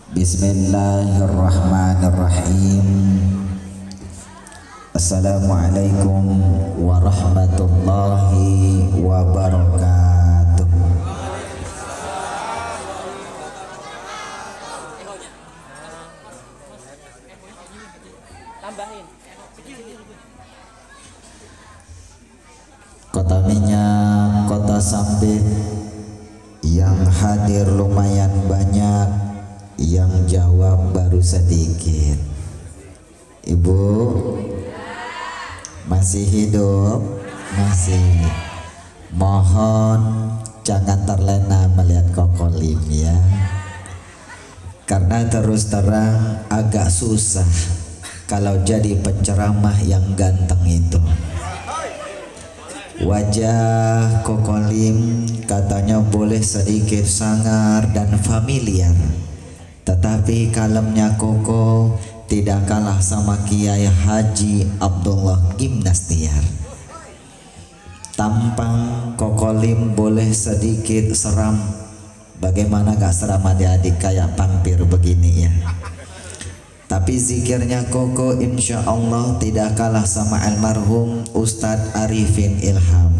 Bismillahirrahmanirrahim. Assalamualaikum warahmatullahi wabarakatuh. Kota Minyak, Kota Sampit, yang hadir lumayan banyak, yang jawab baru sedikit. Ibu masih hidup? Masih. Mohon jangan terlena melihat kokolim ya, karena terus terang agak susah kalau jadi penceramah yang ganteng itu. Wajah kokolim katanya boleh sedikit sangar dan familiar, tetapi kalemnya Koko tidak kalah sama Kiai Haji Abdullah Gimnastiar. Tampang kokolim boleh sedikit seram. Bagaimana gak seram adik-adik kayak pampir begini ya. Tapi zikirnya Koko insya Allah tidak kalah sama almarhum Ustadz Arifin Ilham.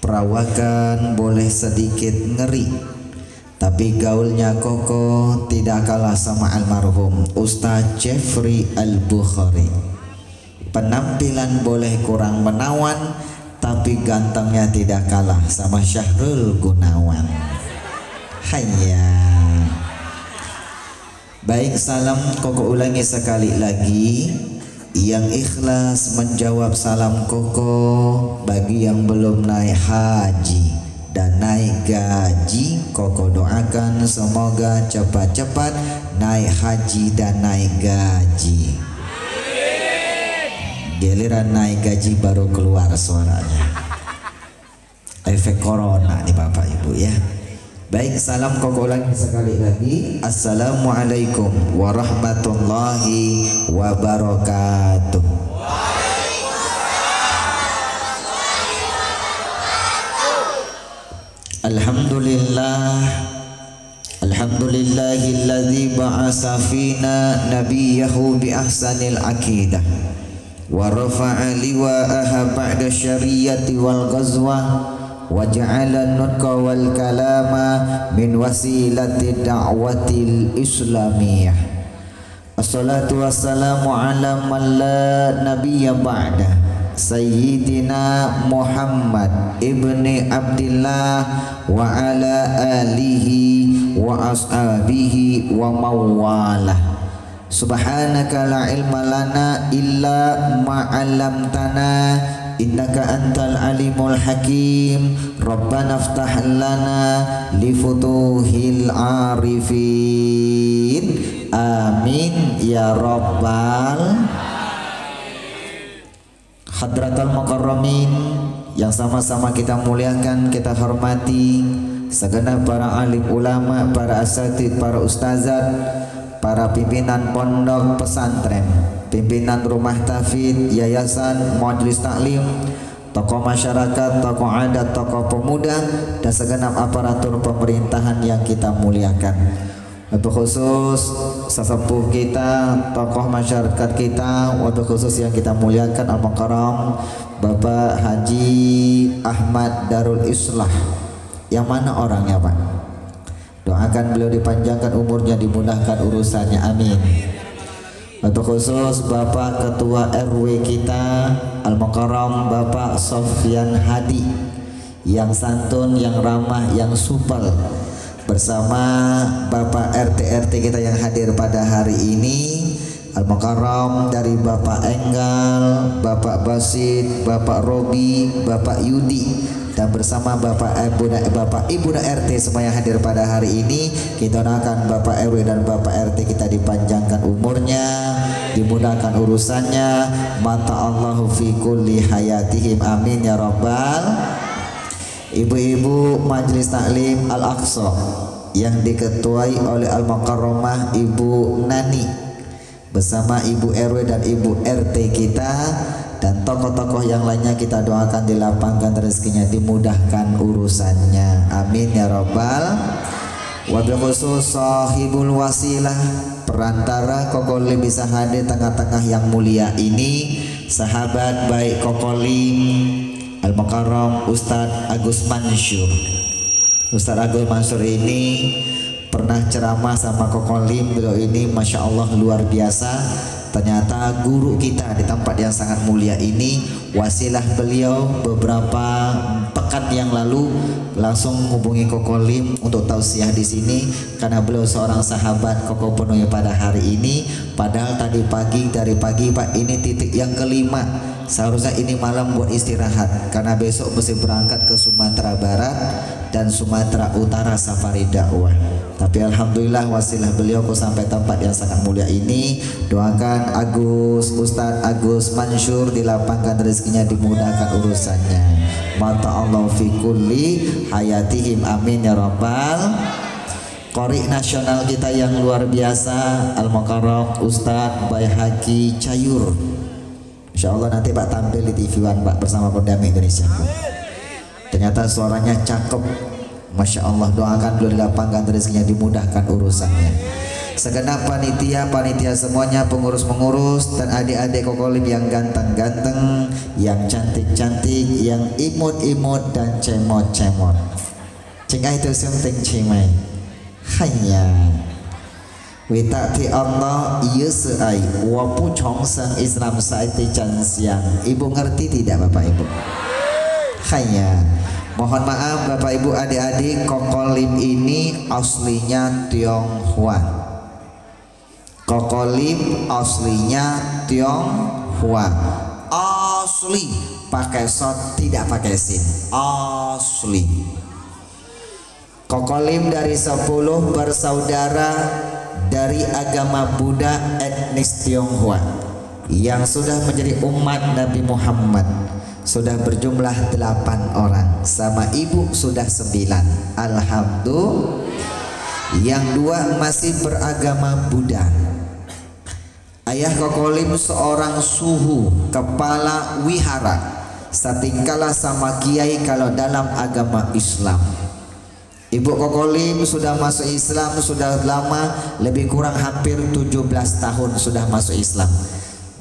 Perawakan boleh sedikit ngeri, tapi gaulnya Koko tidak kalah sama almarhum Ustadz Jeffrey Al-Bukhari. Penampilan boleh kurang menawan, tapi gantengnya tidak kalah sama Syahrul Gunawan. Hayya. Baik, salam Koko ulangi sekali lagi. Yang ikhlas menjawab salam Koko bagi yang belum naik haji dan naik gaji, Koko doakan semoga cepat-cepat naik haji dan naik gaji. Giliran naik gaji baru keluar suaranya. Efek corona nih Bapak Ibu ya. Baik, salam Koko ulangi sekali lagi. Assalamualaikum warahmatullahi wabarakatuh. Alhamdulillahilladzi ba'asa fina nabiyahu bi ahsanil aqidah wa rafa'a liwa'aha ba'da syariyati wal ghazwa wa ja'ala nutqa wal kalama min wasilati da'watil islamiyah. Assalatu wassalamu ala man la nabiyya ba'da Sayyidina Muhammad ibni Abdillah wa ala alihi wa ashabihi wa mawalah. Subhanaka la ilma lana illa ma'alamtana innaka antal alimul hakim. Rabbana aftah lana li futuhil arifin. Amin ya rabbal. Hadratal Mukarramin yang sama-sama kita muliakan, kita hormati, segenap para alim ulama, para asatid, para ustazat, para pimpinan pondok pesantren, pimpinan rumah tahfidz, yayasan, majelis taklim, tokoh masyarakat, tokoh adat, tokoh pemuda, dan segenap aparatur pemerintahan yang kita muliakan. Wabil khusus sesepuh kita, tokoh masyarakat kita, wabil khusus yang kita muliakan Al-Mukarram Bapak Haji Ahmad Darul Islah. Yang mana orangnya Pak? Doakan beliau dipanjangkan umurnya, dimudahkan urusannya, amin. Wabil khusus Bapak Ketua RW kita Al-Mukarram Bapak Sofyan Hadi, yang santun, yang ramah, yang supel, bersama Bapak RT-RT kita yang hadir pada hari ini, Al-Mukarram dari Bapak Enggal, Bapak Basit, Bapak Robi, Bapak Yudi, dan bersama Bapak Ibu dan RT semua yang hadir pada hari ini. Kita doakan Bapak RW dan Bapak RT kita dipanjangkan umurnya, dimudahkan urusannya, mata Allahu fi kulli hayatihim, amin ya rabbal. Ibu-ibu Majelis Taklim Al-Aqsa yang diketuai oleh Al-Mukarramah Ibu Nani bersama Ibu RW dan Ibu RT kita, dan tokoh-tokoh yang lainnya kita doakan dilapangkan rezekinya, dimudahkan urusannya, amin ya rabbal Wabil khusus sahibul wasilah, perantara Kokolim bisa hadir tengah-tengah yang mulia ini, sahabat baik Kokolim Al-Mukarram Ustadz Agus Mansur. Ustadz Agus Mansur ini pernah ceramah sama Kokolim. Beliau ini Masya Allah luar biasa. Ternyata guru kita di tempat yang sangat mulia ini, wasilah beliau beberapa pekan yang lalu langsung menghubungi Kokolim untuk tausiah di sini karena beliau seorang sahabat Koko penuhi pada hari ini. Padahal tadi pagi, dari pagi Pak, ini titik yang kelima. Seharusnya ini malam buat istirahat karena besok mesti berangkat ke Sumatera Barat dan Sumatera Utara safari dakwah. Tapi alhamdulillah wasilah beliau kok sampai tempat yang sangat mulia ini. Doakan Ustadz Agus Mansur dilapangkan rezekinya, dimudahkan urusannya. Mata Allah fi kulli hayatihim, amin ya rabbal. Qori nasional kita yang luar biasa Al-Mukarram Ustadz Baihaqi Cayur. Insyaallah nanti Pak tampil di TV One Pak bersama Perdamai Indonesia. Ternyata suaranya cakep, Masya Allah. Doakan beliau dilapangkan rezekinya, dimudahkan urusannya. Segenap panitia semuanya, pengurus-pengurus dan adik-adik Kokolim yang ganteng-ganteng, yang cantik-cantik, yang imut-imut dan cemot-cemot. Cengah itu penting cemai. Hanya Witati Allah iya seai wapu chongseng Islam saiti siang. Ibu ngerti tidak Bapak Ibu? Hanya mohon maaf Bapak Ibu adik-adik, Kokolim ini aslinya Tionghoa. Kokolim aslinya Tionghoa. Asli, pakai sot tidak pakai sin. Asli. Kokolim dari 10 bersaudara dari agama Buddha etnis Tionghoa yang sudah menjadi umat Nabi Muhammad. Sudah berjumlah 8 orang, sama ibu sudah 9. Alhamdulillah. Yang 2 masih beragama Buddha. Ayah Kokolim seorang suhu, kepala wihara, setingkala sama kiai kalau dalam agama Islam. Ibu Kokolim sudah masuk Islam sudah lama, lebih kurang hampir 17 tahun sudah masuk Islam.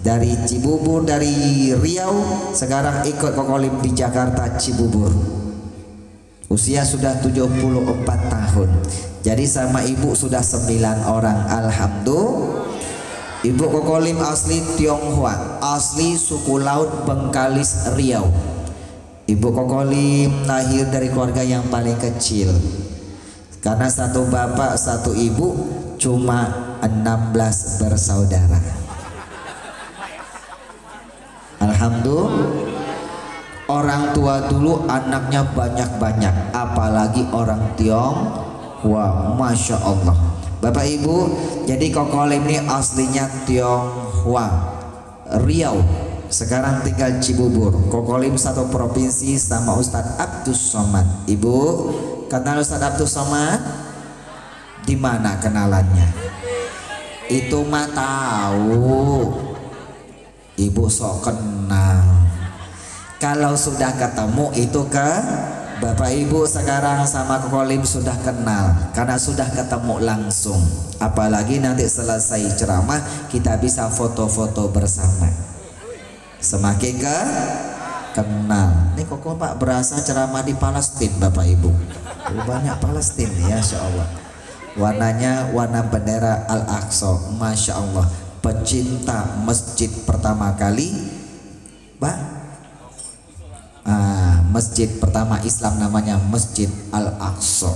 Dari Cibubur, dari Riau, sekarang ikut Kokolim di Jakarta Cibubur. Usia sudah 74 tahun. Jadi sama ibu sudah 9 orang. Alhamdulillah. Ibu Kokolim asli Tionghoa, asli suku laut Bengkalis Riau. Ibu Kokolim lahir dari keluarga yang paling kecil. Karena satu bapak satu ibu, cuma 16 bersaudara. Alhamdulillah. Orang tua dulu anaknya banyak-banyak, apalagi orang Tionghoa. Masya Allah. Bapak Ibu, jadi Kokolim ini aslinya Tionghoa, Riau. Sekarang tinggal Cibubur. Kokolim satu provinsi sama Ustadz Abdus Somad. Ibu kenal Ustadz Abdus Somad? Di mana kenalannya? Itu mah tahu. Ibu sok kenal. Kalau sudah ketemu itu ke Bapak Ibu sekarang sama Kokolim sudah kenal karena sudah ketemu langsung. Apalagi nanti selesai ceramah kita bisa foto-foto bersama. Semakin ke kenal. Ini Koko Pak berasa ceramah di Palestina Bapak Ibu. Banyak Palestina ya, Masya Allah. Warnanya warna bendera Al-Aqsa. Masya Allah. Pecinta masjid pertama kali Pak. Masjid pertama Islam namanya Masjid Al-Aqsa.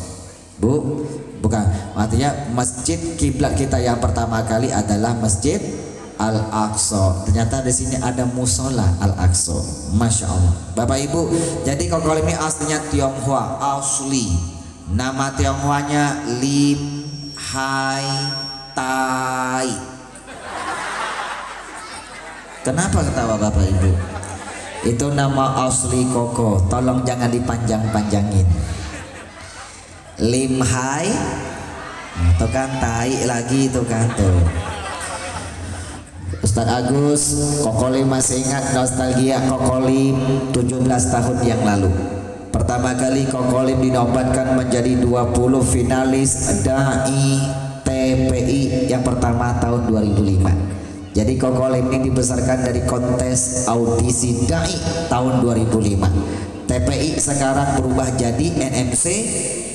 Bu, bukan. Artinya masjid kiblat kita yang pertama kali adalah Masjid Al-Aqsa. Ternyata di sini ada musola Al-Aqsa. Masya Allah. Bapak Ibu, jadi Kokolim ini aslinya Tionghoa, asli. Nama Tionghoanya Lim Hai Tai. Kenapa ketawa Bapak Ibu? Itu nama asli Koko. Tolong jangan dipanjang-panjangin. Lim Hai. Itu kan Tai lagi itu kan tuh. Ustadz Agus, Kokolim masih ingat nostalgia Kokolim 17 tahun yang lalu. Pertama kali Kokolim dinobatkan menjadi 20 finalis Dai TPI yang pertama tahun 2005. Jadi Kokolim ini dibesarkan dari kontes audisi Dai tahun 2005. TPI sekarang berubah jadi NMC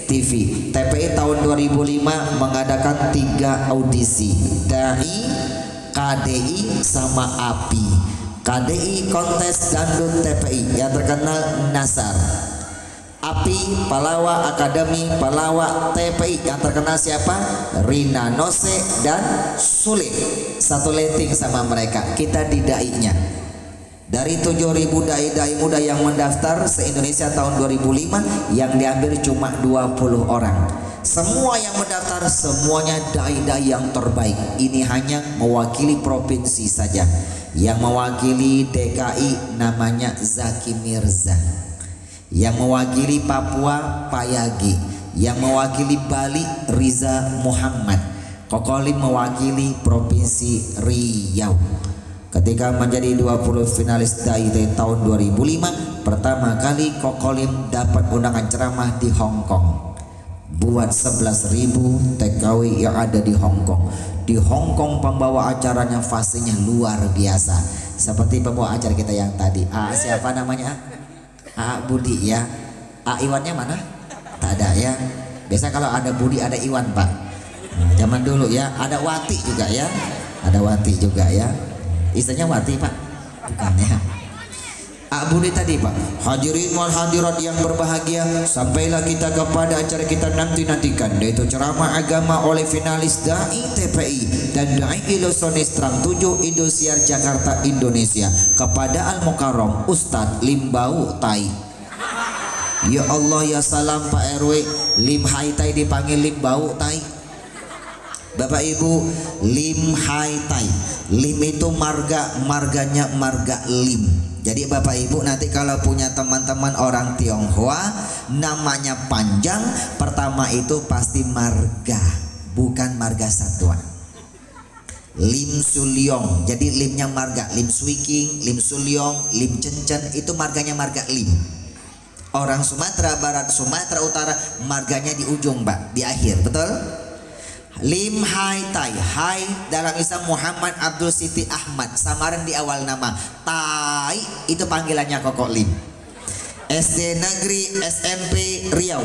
TV. TPI tahun 2005 mengadakan 3 audisi, Dai, KDI sama API. KDI kontes dangdut TPI yang terkenal Nasar. API Palawa Akademi Palawa TPI yang terkenal siapa? Rina Nose dan Sule. Satu letting sama mereka. Kita di Dai-nya. Dari 7.000 dai-dai muda yang mendaftar se-Indonesia tahun 2005, yang diambil cuma 20 orang. Semua yang mendaftar semuanya dai-dai yang terbaik. Ini hanya mewakili provinsi saja. Yang mewakili DKI namanya Zaki Mirza. Yang mewakili Papua Payagi, yang mewakili Bali Riza Muhammad. Kokolim mewakili Provinsi Riau. Ketika menjadi 20 finalis Dai tahun 2005, pertama kali Kokolim dapat undangan ceramah di Hong Kong buat 11.000 TKW yang ada di Hong Kong. Di Hong Kong pembawa acaranya fasenya luar biasa, seperti pembawa acara kita yang tadi. Siapa namanya? Budi ya. Iwannya mana? Tak ada ya. Biasa kalau ada Budi ada Iwan Pak. Nah, zaman dulu ya. Ada Wati juga ya. Ada Wati juga ya. Istrinya Wati Pak. Bukan ya. Budi tadi Pak. Hadirin wal hadirat yang berbahagia, sampailah kita kepada acara kita nantikan, yaitu ceramah agama oleh finalis Dai TPI dan Dai Ilusionis Trans 7 Indosiar Jakarta Indonesia kepada Al Mukarram Ustadz Limbau Tai. Ya Allah ya salam Pak RW, Lim Hai Tai dipanggil Limbau Tai. Bapak Ibu, Lim Hai Tai. Lim itu marganya marga Lim. Jadi Bapak Ibu nanti kalau punya teman-teman orang Tionghoa namanya panjang, pertama itu pasti marga, bukan marga satwa. Lim Sulyong, jadi limnya marga. Lim Swiking, Lim Sulyong, Lim Cencen itu marganya marga Lim. Orang Sumatera Barat, Sumatera Utara marganya di ujung Mbak, di akhir, betul? Lim Hai Tai. Hai dalam Islam Muhammad Abdul Siti Ahmad, samaran di awal nama. Tai itu panggilannya Koko Lim. SD Negeri SMP Riau.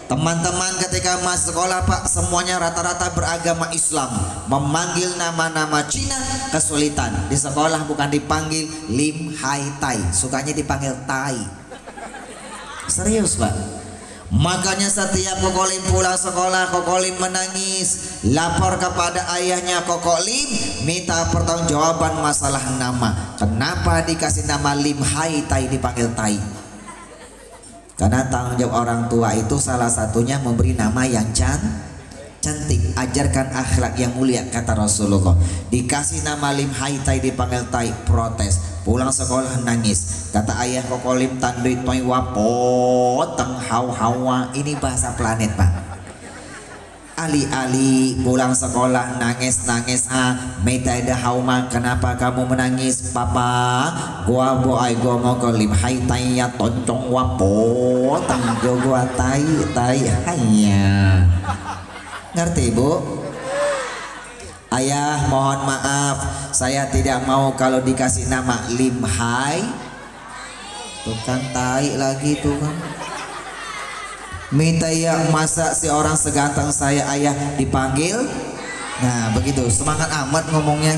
Teman-teman ketika masuk sekolah Pak, semuanya rata-rata beragama Islam. Memanggil nama-nama Cina kesulitan. Di sekolah bukan dipanggil Lim Hai Tai, sukanya dipanggil Tai. Serius Pak. Makanya setiap Kokolim pulang sekolah, Kokolim menangis, lapor kepada ayahnya Kokolim, minta pertanggungjawaban masalah nama. Kenapa dikasih nama Lim Hai Tai dipanggil Tai? Karena tanggung jawab orang tua itu salah satunya memberi nama yang cantik, ajarkan akhlak yang mulia, kata Rasulullah. Dikasih nama Lim Hai Tai dipanggil Tai, protes. Pulang sekolah nangis. Kata ayah Kokolim, tandui toi wapo teng hau hawa. Ini bahasa planet Pak. Ali-ali pulang sekolah nangis meta ida hauma. Kenapa kamu menangis Papa? Gua boai gua mau ke Lim Hai Tai ya toncong wapo teng gua tai hanya. Ngerti Bu? Ayah mohon maaf, saya tidak mau kalau dikasih nama Lim Hai. Tuh kan tai lagi tuh kan. Minta ya, masa si orang seganteng saya ayah dipanggil. Nah begitu, semangat amat ngomongnya.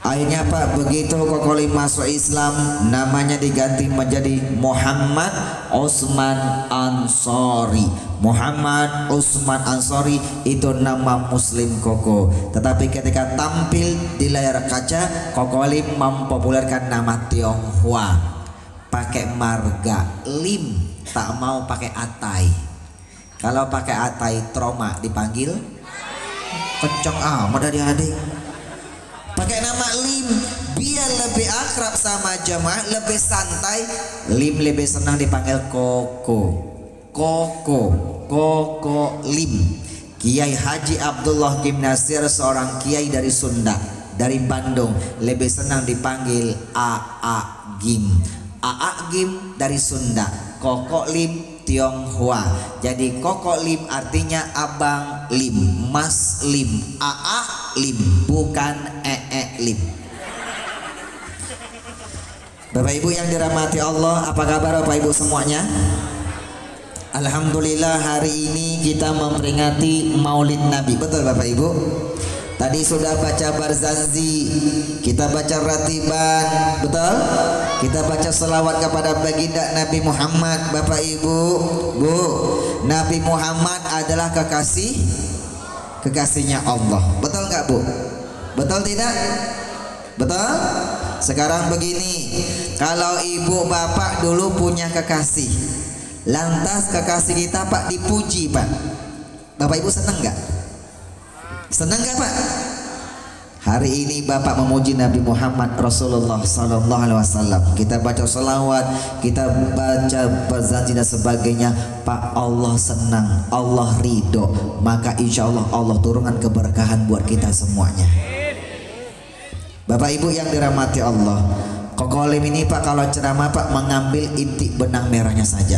Akhirnya Pak, begitu Kokolim masuk Islam, namanya diganti menjadi Muhammad Usman Ansori. Muhammad Usman Ansori itu nama Muslim Koko. Tetapi ketika tampil di layar kaca, Kokolim mempopulerkan nama Tionghoa, pakai marga Lim, tak mau pakai Atai. Kalau pakai Atai trauma dipanggil kenceng amat adik-adik. Pakai nama Lim biar lebih akrab sama jamaah, lebih santai. Lim lebih senang dipanggil Koko Lim. Kiai Haji Abdullah Kim Nasir, seorang kiai dari Sunda, dari Bandung, lebih senang dipanggil Aa Gim. Aa Gim dari Sunda. Koko Lim Tionghoa. Jadi Koko Lim artinya Abang Lim, Mas Lim, AA Lim, bukan Lim. Bapak Ibu yang dirahmati Allah, apa kabar Bapak Ibu semuanya? Alhamdulillah hari ini kita memperingati Maulid Nabi. Betul Bapak Ibu? Tadi sudah baca Barzanzi, kita baca Ratiban, betul? Kita baca selawat kepada baginda Nabi Muhammad. Bapak Ibu, Bu, Nabi Muhammad adalah kekasihnya Allah. Betul nggak Bu? Betul tidak? Betul? Sekarang begini, kalau ibu bapak dulu punya kekasih, lantas kekasih kita Pak dipuji Pak, Bapak Ibu seneng nggak? Seneng nggak Pak? Hari ini Bapak memuji Nabi Muhammad Rasulullah Sallallahu Alaihi Wasallam. Kita baca selawat, kita baca Barzanji dan sebagainya. Pak, Allah senang, Allah ridho, maka insya Allah Allah turunkan keberkahan buat kita semuanya. Bapak Ibu yang dirahmati Allah, Koko Lim ini Pak kalau ceramah Pak mengambil inti benang merahnya saja.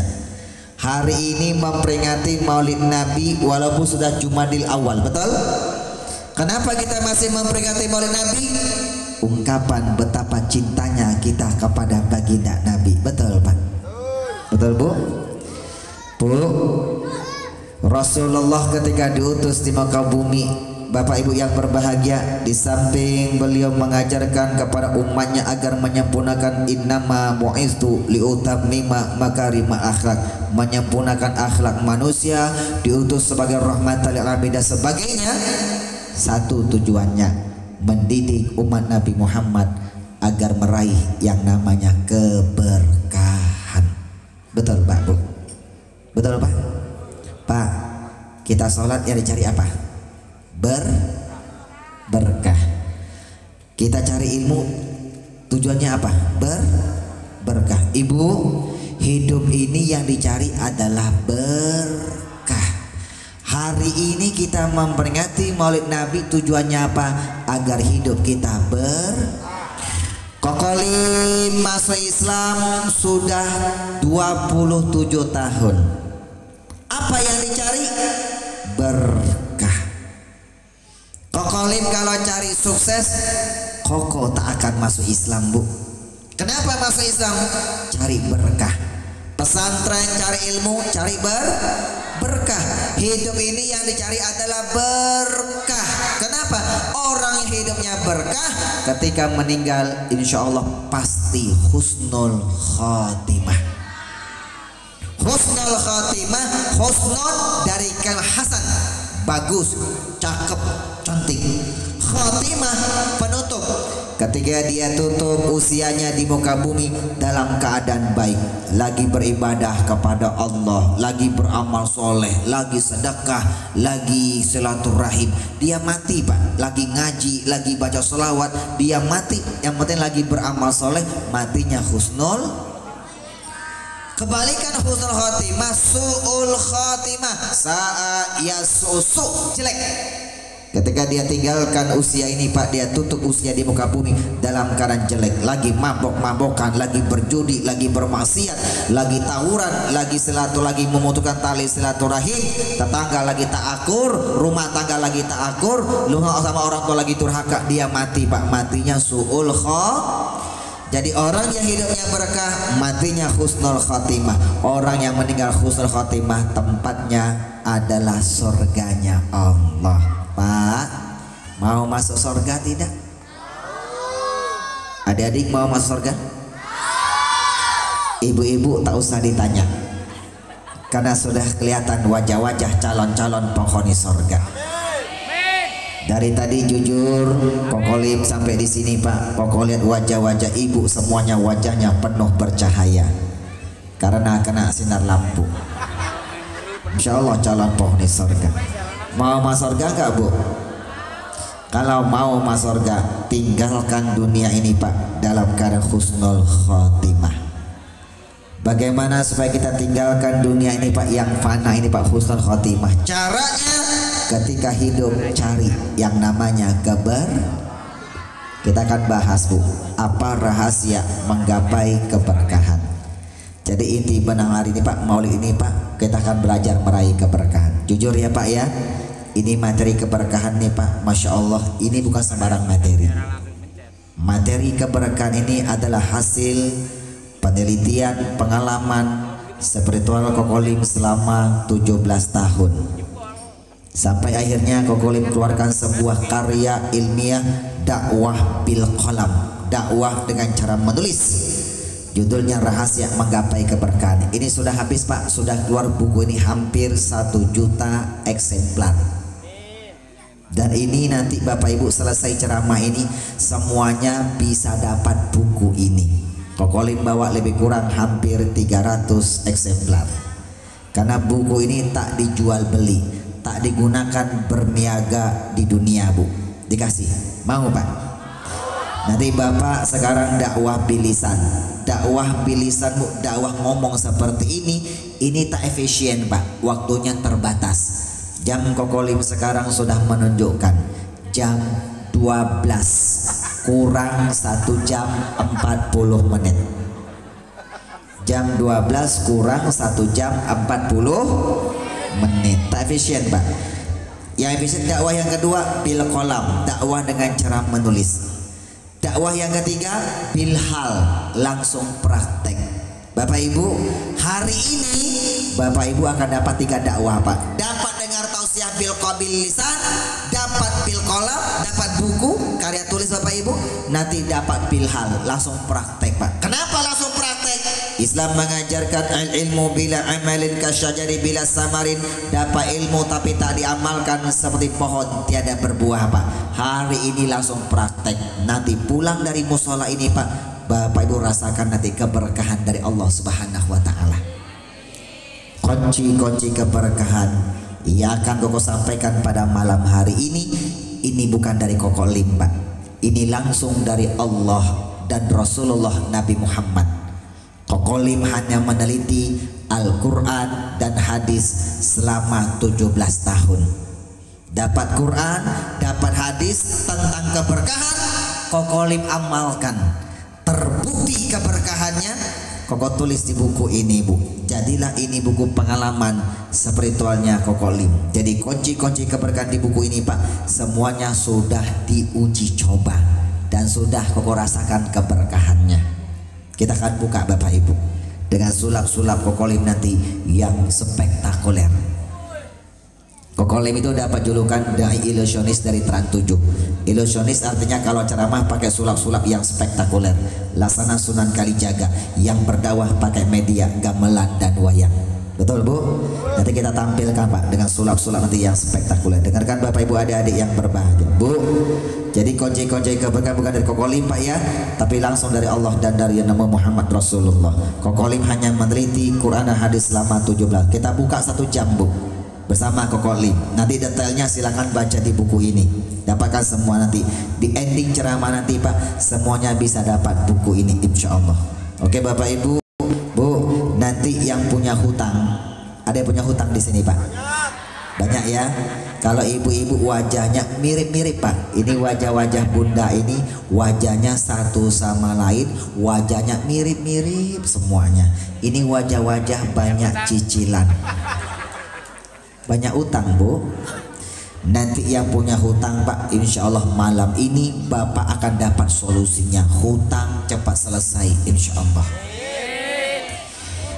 Hari ini memperingati Maulid Nabi walaupun sudah Jumadil Awal, betul? Kenapa kita masih memperingati Maulid Nabi? Ungkapan betapa cintanya kita kepada baginda Nabi, betul Pak? Betul Bu? Bu, Rasulullah ketika diutus di muka bumi, Bapak Ibu yang berbahagia, di samping beliau mengajarkan kepada umatnya agar menyempurnakan innama bu'istu liutammima makarimal akhlak, menyempurnakan akhlak manusia, diutus sebagai rahmatan lil alamin dan sebagainya. Satu tujuannya mendidik umat Nabi Muhammad agar meraih yang namanya keberkahan. Betul Pak Bu? Betul Pak? Pak, kita sholat ya dicari apa? Berkah. Kita cari ilmu tujuannya apa? Berkah. Ibu, hidup ini yang dicari adalah berkah. Hari ini kita memperingati Maulid Nabi, tujuannya apa? Agar hidup kita Koko Lim masuk Islam sudah 27 tahun. Apa yang dicari? Berkah. Koko Lim kalau cari sukses, Koko tak akan masuk Islam Bu. Kenapa masuk Islam? Cari berkah. Pesantren cari ilmu, cari berkah. Hidup ini yang dicari adalah berkah. Kenapa? Orang yang hidupnya berkah ketika meninggal insya Allah pasti husnul khotimah. Husnul khotimah, husnul dari kal hasan, bagus, cakep, cantik. Khotimah, penutup. Ketika dia tutup usianya di muka bumi dalam keadaan baik, lagi beribadah kepada Allah, lagi beramal soleh, lagi sedekah, lagi silaturahim. Dia mati Pak, lagi ngaji, lagi baca selawat, dia mati. Yang penting lagi beramal soleh, matinya husnul. Kebalikan husnul khotimah, su'ul khotimah, sa'a yasusu, jelek. Ketika dia tinggalkan usia ini Pak, dia tutup usia di muka bumi dalam keadaan jelek, lagi mabok-mabokan, lagi berjudi, lagi bermaksiat, lagi tawuran, lagi lagi memutuskan tali silaturahim, tetangga lagi tak akur, rumah tangga lagi tak akur, lupa sama orang tua lagi durhaka, dia mati Pak, matinya su'ul khotimah. Jadi orang yang hidupnya berkah matinya husnul khotimah. Orang yang meninggal husnul khotimah tempatnya adalah surganya Allah. Pak, mau masuk surga tidak? Adik-adik mau masuk surga? Ibu-ibu tak usah ditanya, karena sudah kelihatan wajah-wajah calon-calon penghuni surga. Dari tadi jujur Koko Lim sampai di sini Pak, Koko lihat wajah-wajah ibu semuanya wajahnya penuh bercahaya karena kena sinar lampu. Insya Allah calon penghuni surga. Mau masuk surga enggak Bu? Kalau mau masuk surga, tinggalkan dunia ini Pak dalam keadaan husnul khotimah. Bagaimana supaya kita tinggalkan dunia ini Pak yang fana ini Pak, husnul khotimah? Caranya ketika hidup cari yang namanya Kita akan bahas Bu, apa rahasia menggapai keberkahan. Jadi inti benang hari ini Pak, Maulid ini Pak, kita akan belajar meraih keberkahan. Jujur ya Pak ya, ini materi keberkahan nih Pak, Masya Allah, ini bukan sembarang materi. Materi keberkahan ini adalah hasil penelitian, pengalaman spiritual Kokolim selama 17 tahun. Sampai akhirnya Kokolim keluarkan sebuah karya ilmiah, dakwah bil qalam, dakwah dengan cara menulis. Judulnya Rahasia Menggapai Keberkahan. Ini sudah habis Pak, sudah keluar buku ini hampir 1 juta eksemplar. Dan ini nanti Bapak Ibu selesai ceramah ini semuanya bisa dapat buku ini. Kokolim bawa lebih kurang hampir 300 eksemplar. Karena buku ini tak dijual beli, tak digunakan berniaga di dunia Bu. Dikasih, mau Pak? Nanti Bapak sekarang dakwah bilisan, dakwah bilisan Bu, dakwah ngomong seperti ini tak efisien Pak, waktunya terbatas. Jam Kokolim sekarang sudah menunjukkan jam 12 kurang 1 jam 40 menit. Jam 12 kurang 1 jam 40 menit, tak efisien Pak. Yang efisien dakwah yang kedua bil qalam, dakwah dengan cara menulis. Dakwah yang ketiga bilhal, langsung praktek. Bapak Ibu, hari ini Bapak Ibu akan dapat 3 dakwah Pak. Dapat dengar tausiah bil qabil lisan, dapat bil qalam, dapat buku karya tulis Bapak Ibu, nanti dapat bilhal, langsung praktek Pak. Kenapa langsung praktek? Islam mengajarkan ilmu bila amalin kasyajari bila samarin. Dapat ilmu tapi tak diamalkan seperti pohon tiada berbuah Pak. Hari ini langsung praktek. Nanti pulang dari musola ini Pak, Bapak Ibu rasakan nanti keberkahan dari Allah Subhanahu wa Ta'ala. Kunci-kunci keberkahan yang akan Koko sampaikan pada malam hari ini bukan dari Kokolim Pak. Ini langsung dari Allah dan Rasulullah Nabi Muhammad. Kokolim hanya meneliti Al-Quran dan hadis selama 17 tahun. Dapat Quran, dapat hadis tentang keberkahan, Kokolim amalkan. Terbukti keberkahannya, Koko tulis di buku ini Bu. Jadilah ini buku pengalaman spiritualnya Kokolim. Jadi kunci-kunci keberkahan di buku ini Pak, semuanya sudah diuji coba dan sudah Koko rasakan keberkahannya. Kita akan buka Bapak Ibu dengan sulap-sulap Kokolim nanti yang spektakuler. Kokolim itu dapat julukan dai ilusionis dari Trans 7. Ilusionis artinya kalau ceramah pakai sulap-sulap yang spektakuler. Laksana Sunan Kalijaga yang berdakwah pakai media gamelan dan wayang. Betul Bu? Nanti kita tampilkan Pak dengan sulap-sulap nanti yang spektakuler. Dengarkan Bapak Ibu adik-adik yang berbahagia Bu. Jadi kunci-kunci keberkahan bukan dari Kokolim Pak ya, tapi langsung dari Allah dan dari Nabi Muhammad Rasulullah. Kokolim hanya meneliti Quran dan hadis selama 17. Kita buka 1 jam Bu bersama Kokolim. Nanti detailnya silakan baca di buku ini. Dapatkan semua nanti di ending ceramah nanti Pak, semuanya bisa dapat buku ini insya Allah. Oke Bapak Ibu, Bu, nanti yang punya hutang, ada yang punya hutang di sini Pak? Banyak ya. Kalau ibu-ibu wajahnya mirip-mirip Pak. Ini wajah-wajah bunda ini wajahnya satu sama lain, wajahnya mirip-mirip semuanya. Ini wajah-wajah banyak cicilan, banyak utang Bu. Nanti yang punya hutang Pak, insya Allah malam ini Bapak akan dapat solusinya. Hutang cepat selesai insya Allah.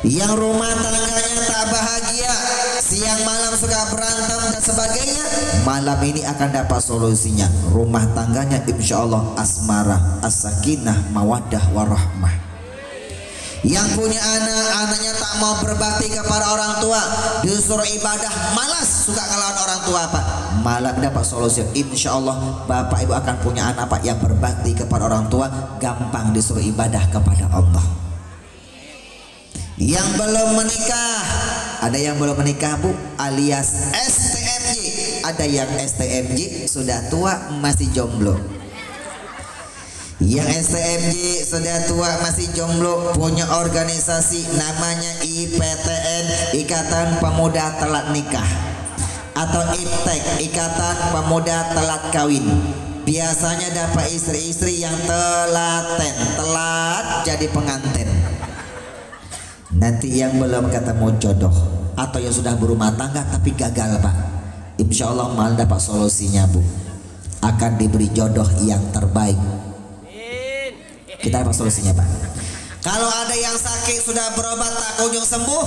Yang rumah tangganya tak bahagia, siang malam suka berantem dan sebagainya, malam ini akan dapat solusinya. Rumah tangganya insya Allah asmara, as-sakinah, mawaddah, warahmah. Yang punya anak, anaknya tak mau berbakti kepada orang tua, disuruh ibadah malas, suka ngelawan orang tua Pak, malam dapat solusi. Insya Allah Bapak Ibu akan punya anak Pak yang berbakti kepada orang tua, gampang disuruh ibadah kepada Allah. Yang belum menikah, ada yang belum menikah Bu, alias STMJ. Ada yang STMJ sudah tua masih jomblo. Yang STMJ sudah tua masih jomblo, punya organisasi namanya IPTN, Ikatan Pemuda Telat Nikah, atau IPTEK, Ikatan Pemuda Telat Kawin. Biasanya dapat istri-istri yang telaten, telat jadi pengantin. Nanti yang belum ketemu jodoh atau yang sudah berumah tangga tapi gagal Pak, insya Allah mal dapat solusinya Bu, akan diberi jodoh yang terbaik. Kita dapat solusinya Pak. Kalau ada yang sakit sudah berobat tak kunjung sembuh,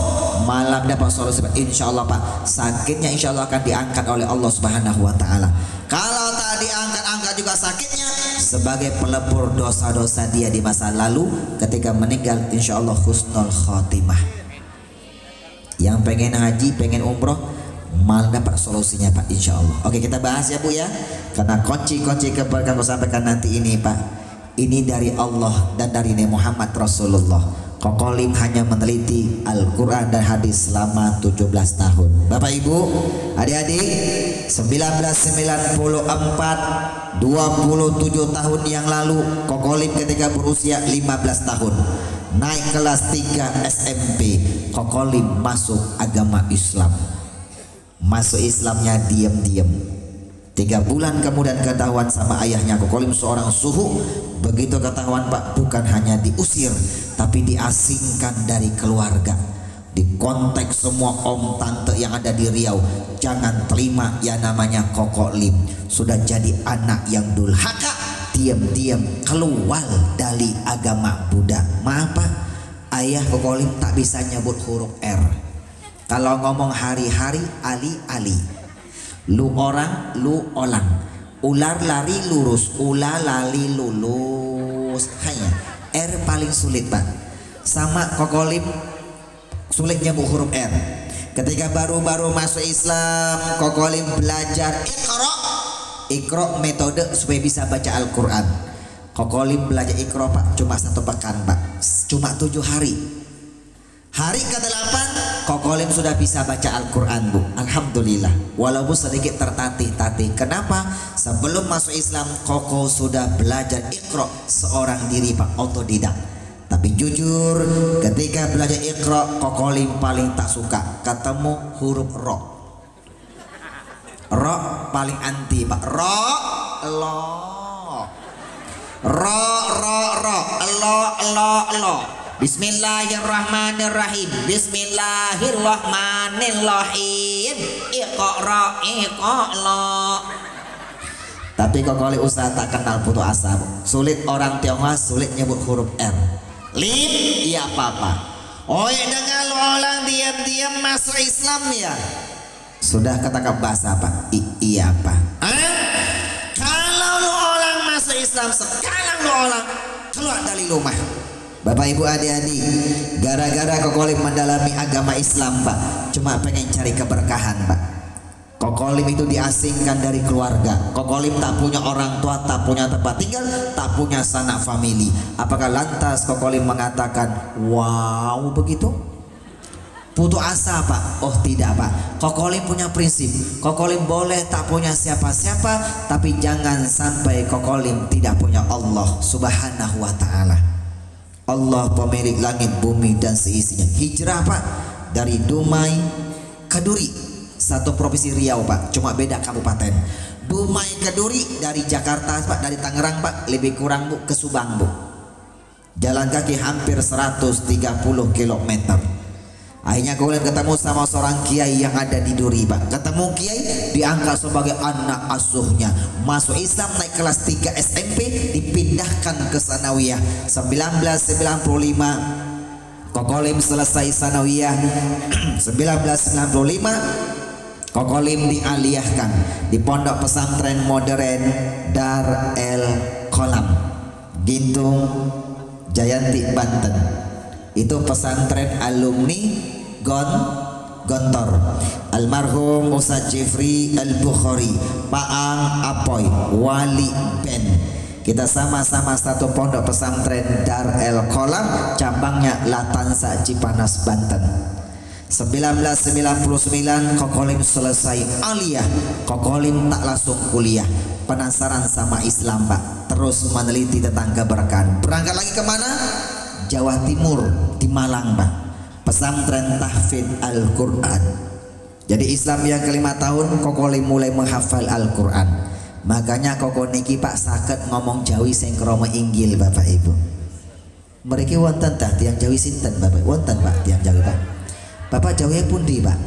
malam dapat solusi Pak. Insya Allah Pak, sakitnya insya Allah akan diangkat oleh Allah Subhanahu Wa Taala. Kalau tak diangkat juga sakitnya sebagai pelebur dosa-dosa dia di masa lalu, ketika meninggal insya Allah husnul khotimah. Yang pengen haji, pengen umroh, malam dapat solusinya Pak, insya Allah. Oke, kita bahas ya Bu ya, karena kunci-kunci keberkahan aku sampaikan nanti ini Pak, ini dari Allah dan dari Nabi Muhammad Rasulullah. Kokolim hanya meneliti Al-Quran dan hadis selama 17 tahun. Bapak Ibu, adik-adik, 1994, 27 tahun yang lalu Kokolim ketika berusia 15 tahun naik kelas 3 SMP, Kokolim masuk agama Islam. Masuk Islamnya diam-diam. 3 bulan kemudian ketahuan sama ayahnya Kokolim seorang suhu. Begitu ketahuan Pak, bukan hanya diusir tapi diasingkan dari keluarga. Dikontak semua om tante yang ada di Riau, jangan terima yang namanya Kokolim sudah jadi anak yang durhaka, diam-diam keluar dari agama Buddha. Maaf Pak, ayah Kokolim tak bisa nyebut huruf R. Kalau ngomong hari-hari, ali-ali, lu orang, lu olang, ular lari lurus, ular lari lulus. Hanya R paling sulit Pak. Sama Kokolim sulitnya bu huruf R. Ketika baru-baru masuk Islam, Kokolim belajar Iqra metode supaya bisa baca Al-Quran. Kokolim belajar Iqra Pak cuma 1 pekan Pak, cuma 7 hari. Hari ke-8 Kokolim sudah bisa baca Al-Quran Bu, alhamdulillah. Walaupun sedikit tertatih-tatih. Kenapa? Sebelum masuk Islam Koko sudah belajar Iqra seorang diri Pak, otodidak. Tapi jujur ketika belajar Iqra, Kokolim paling tak suka ketemu huruf ro. Ro paling anti Pak. Ro, lo, ro, lo. Bismillahirrahmanirrahim. Bismillahirrahmanirrahim. Iqra. Tapi Kokolim usaha tak kenal putus asa. Sulit orang Tionghoa, sulit nyebut huruf R. Lim, iya papa. Oh ya, dengan lu orang diam-diam masuk Islam ya. Sudah katakan bahasa apa? Iya Pak. Kalau lu orang masuk Islam, sekarang lu orang keluar dari rumah. Bapak Ibu adik-adik, gara-gara Kokolim mendalami agama Islam Pak, cuma pengen cari keberkahan Pak. Kokolim itu diasingkan dari keluarga. Kokolim tak punya orang tua, tak punya tempat tinggal, tak punya sanak famili. Apakah lantas Kokolim mengatakan wow begitu? Putus asa Pak? Oh tidak Pak. Kokolim punya prinsip. Kokolim boleh tak punya siapa-siapa, tapi jangan sampai Kokolim tidak punya Allah Subhanahu wa Ta'ala. Allah pemilik langit bumi dan seisinya. Hijrah Pak dari Dumai ke Duri, satu provinsi Riau Pak, cuma beda kabupaten. Dumai ke Duri dari Jakarta Pak, dari Tangerang Pak, lebih kurang Bu ke Subang Bu. Jalan kaki hampir 130 km. Akhirnya kemudian ketemu sama seorang kiai yang ada di Duri Pak. Ketemu kiai, diangkat sebagai anak asuhnya. Masuk Islam, naik kelas 3 SMP, dipindahkan ke Sanawiyah. 1995 Kokolim selesai Sanawiyah. 1995 Kokolim dialiyahkan di pondok pesantren modern Dar El Kolam, Gintung, Jayanti, Banten. Itu pesantren alumni Gontor almarhum Ustaz Jeffrey Al-Bukhari, Paang Apoy, Wali Ben. Kita sama-sama satu pondok pesantren Dar El Kolam, cabangnya Latansa Cipanas Banten. 1999 Kokolim selesai aliyah. Kokolim tak langsung kuliah, penasaran sama Islam Pak, terus meneliti tentang keberkahan. Berangkat lagi kemana? Jawa Timur, di Malang Pak, pesantren tahfidz Al-Quran. Jadi Islam yang ke-5 tahun Kokolim mulai menghafal Al-Quran. Makanya Koko niki Pak sakit ngomong Jawi sing krama inggil Bapak Ibu. Mereka wonten tah tiang Jawi sinten Bapak? Wonten Pak tiang Jawi Pak. Bapak Jawi pundi Pak?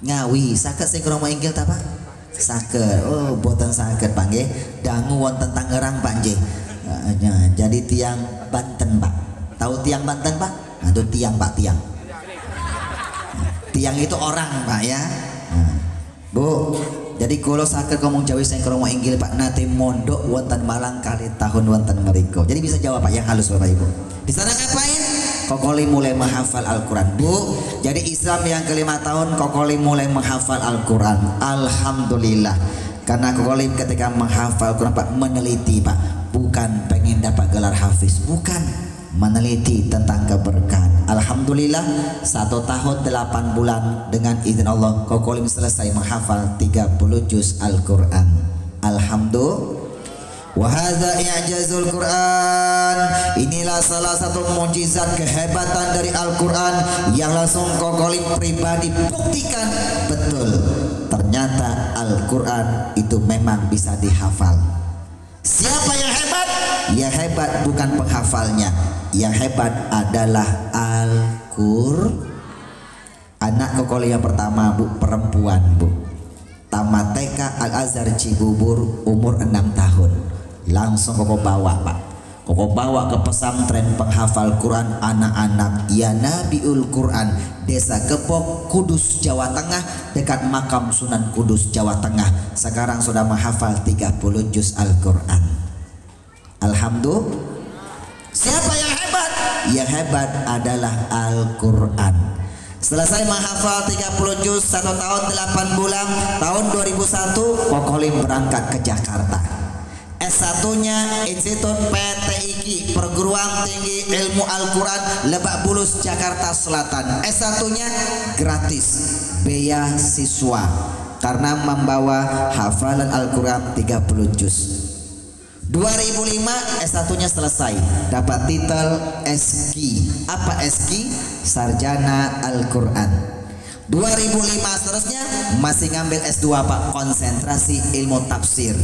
Ngawi. Saged sing krama inggil ta Pak? Saged. Oh, boten saged Pak nggih. Dangu wonten Tangerang Pak nggih. Jadi tiang Banten Pak. Tahu tiang Banten Pak? Nah, itu tiang Pak tiang. Tiang itu orang Pak ya. Bu, jadi kalau sakit ngomong Jawi saya krama inggil Pak nate mondok wonten Malang kali tahun wonten mriko. Jadi bisa jawab Pak yang halus Bapak Ibu. Di sana ngapain? Kokoli mulai menghafal Al-Quran Bu. Jadi Islam yang ke-5 tahun Kokoli mulai menghafal Al-Quran. Alhamdulillah. Karena Kokoli ketika menghafal Al-Quran Pak meneliti Pak, bukan pengen dapat gelar hafiz, bukan, meneliti tentang keberkahan. Alhamdulillah 1 tahun 8 bulan dengan izin Allah Kokolim selesai menghafal 30 juz Al-Quran. Alhamdulillah. Wahada i'jazul Quran. Inilah salah satu mukjizat kehebatan dari Al-Quran yang langsung Kokolim pribadi buktikan betul. Ternyata Al-Quran itu memang bisa dihafal. Siapa yang hebat? Yang hebat bukan penghafalnya, yang hebat adalah Al-Qur'an. Anak Kokoli yang pertama Bu, perempuan Bu, tamat TK Al-Azhar Cibubur, umur 6 tahun. Langsung Koko bawa Pak, Koko bawa ke pesantren penghafal Quran anak-anak Ya Nabiul Quran, Desa Gepok, Kudus, Jawa Tengah, dekat makam Sunan Kudus, Jawa Tengah. Sekarang sudah menghafal 30 juz Al-Quran. Alhamdulillah. Siapa yang hebat? Yang hebat adalah Al-Quran. Selesai menghafal 30 juz 1 tahun 8 bulan, tahun 2001 Kokolim berangkat ke Jakarta. S1-nya Institut PTIQ, Perguruan Tinggi Ilmu Al-Quran Lebak Bulus, Jakarta Selatan. S1-nya gratis, beasiswa, karena membawa hafalan Al-Quran 30 juz. 2005 S1-nya selesai, dapat titel SQ. Apa SQ? Sarjana Al-Quran. 2005 seterusnya masih ngambil S2 Pak, konsentrasi ilmu tafsir.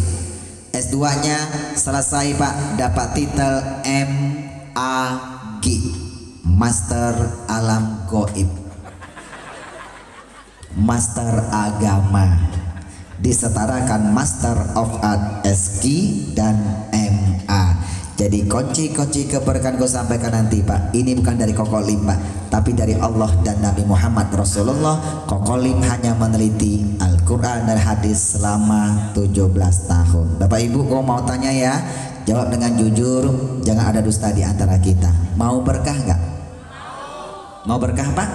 S2-nya selesai Pak, dapat titel MAG, Master Alam Goib, Master Agama, disetarakan Master of Art SQ dan MA. Jadi kunci-kunci keberkahan gue sampaikan nanti Pak, ini bukan dari Kokolim Pak, tapi dari Allah dan Nabi Muhammad Rasulullah. Kokolim hanya meneliti Al-Quran dan hadis selama 17 tahun. Bapak Ibu, kau mau tanya ya, jawab dengan jujur, jangan ada dusta di antara kita. Mau berkah nggak? Mau berkah Pak?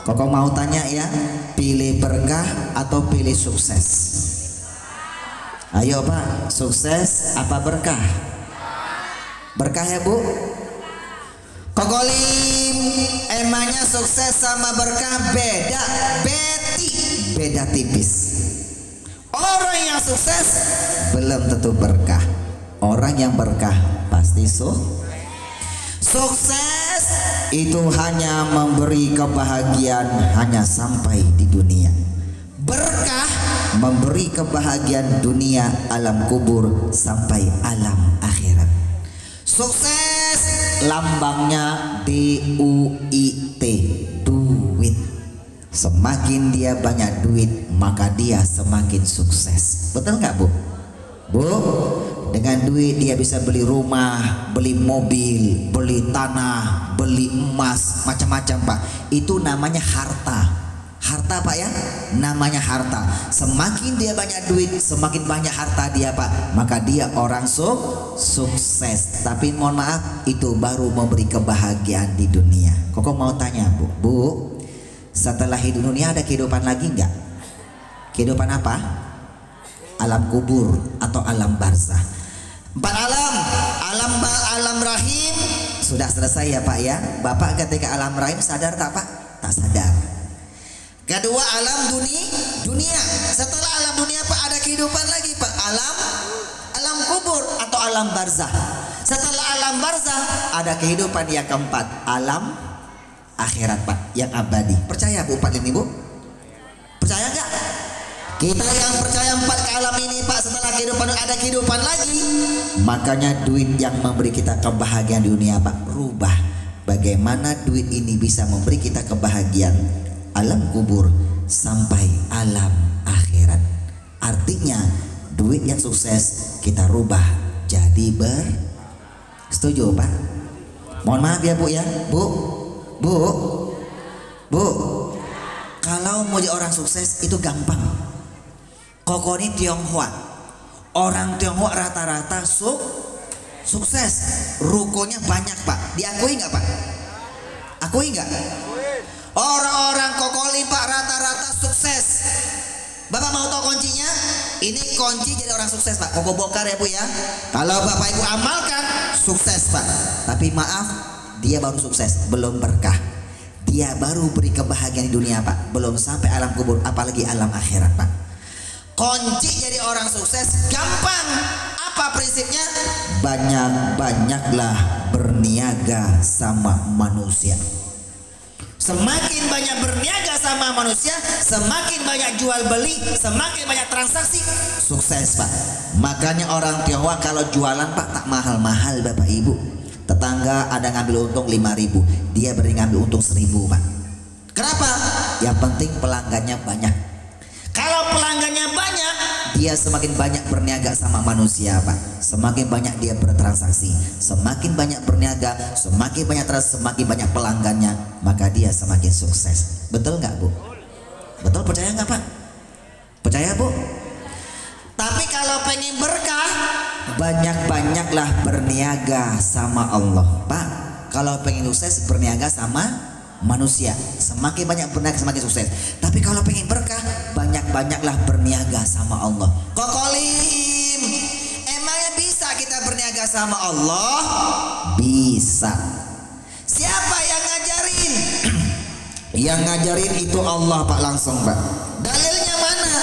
Koko mau tanya ya, pilih berkah atau pilih sukses? Ayo Pak, sukses apa berkah? Berkah ya Bu? Kokolim emangnya sukses sama berkah beda, beda tipis. Orang yang sukses belum tentu berkah. Orang yang berkah pasti sukses itu hanya memberi kebahagiaan hanya sampai di dunia. Berkah memberi kebahagiaan dunia, alam kubur sampai alam akhirat. Sukses lambangnya DUIT, duit. Semakin dia banyak duit maka dia semakin sukses. Betul nggak Bu? Bu, dengan duit dia bisa beli rumah, beli mobil, beli tanah, beli emas, macam-macam Pak. Itu namanya harta. Harta Pak ya, namanya harta. Semakin dia banyak duit, semakin banyak harta dia Pak, maka dia orang sukses. Tapi mohon maaf, itu baru memberi kebahagiaan di dunia. Koko mau tanya Bu, setelah hidup dunia ada kehidupan lagi nggak? Kehidupan apa? Alam kubur atau alam barzah. 4 alam, alam rahim sudah selesai ya Pak ya. Bapak ketika alam rahim sadar tak Pak? Tak sadar. Kedua alam dunia. Setelah alam dunia Pak ada kehidupan lagi Pak, alam kubur atau alam barzah. Setelah alam barzah ada kehidupan yang keempat, alam akhirat Pak, yang abadi. Percaya Bu 4 ini Bu? Percaya nggak? Kita yang percaya 4 ke malam ini Pak, setelah kehidupan ada kehidupan lagi. Makanya duit yang memberi kita kebahagiaan di dunia Pak, rubah bagaimana duit ini bisa memberi kita kebahagiaan alam kubur sampai alam akhirat. Artinya duit yang sukses kita rubah jadi setuju Pak? Mohon maaf ya Bu ya, Bu, kalau mau jadi orang sukses itu gampang. Koko ini Tionghoa, orang Tionghoa rata-rata sukses, rukonya banyak Pak. Diakui nggak Pak? Akui nggak? Orang-orang Kokoli Pak rata-rata sukses. Bapak mau tahu kuncinya? Ini kunci jadi orang sukses Pak. Koko bongkar ya Bu ya. Kalau Bapak Ibu amalkan sukses Pak. Tapi maaf, dia baru sukses, belum berkah. Dia baru beri kebahagiaan di dunia Pak, belum sampai alam kubur, apalagi alam akhirat Pak. Kunci jadi orang sukses gampang. Apa prinsipnya? Banyak-banyaklah berniaga sama manusia. Semakin banyak berniaga sama manusia, semakin banyak jual beli, semakin banyak transaksi, sukses Pak. Makanya orang Tionghoa kalau jualan Pak tak mahal-mahal Bapak Ibu. Tetangga ada ngambil untung 5.000, dia beri ngambil untung 1.000 Pak. Kenapa? Yang penting pelanggannya banyak. Kalau pelanggannya banyak, dia semakin banyak berniaga sama manusia Pak. Semakin banyak dia bertransaksi, semakin banyak berniaga, semakin banyak transaksi, semakin banyak pelanggannya, maka dia semakin sukses. Betul nggak Bu? Betul, percaya nggak Pak? Percaya Bu? Tapi kalau pengen berkah, banyak-banyaklah berniaga sama Allah Pak. Kalau pengen sukses, berniaga sama manusia. Semakin banyak berniaga semakin sukses. Tapi kalau pengen berkah, banyak-banyaklah berniaga sama Allah. Kokolim, emangnya bisa kita berniaga sama Allah? Bisa. Siapa yang ngajarin? Yang ngajarin itu Allah Pak, langsung Pak. Dalilnya mana?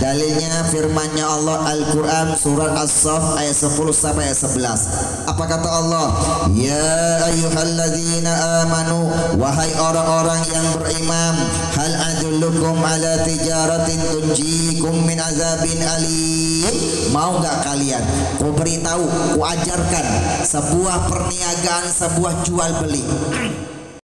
Dalilnya firmannya Allah Al-Quran surat As-Saff ayat 10 sampai ayat 11. Apa kata Allah? Ya ayyuhalladzina amanu, wahai orang-orang yang beriman, hal adullukum ala tijaratin tunjikum min azabin alim. Mau gak kalian ku beritahu, ku ajarkan sebuah perniagaan, sebuah jual beli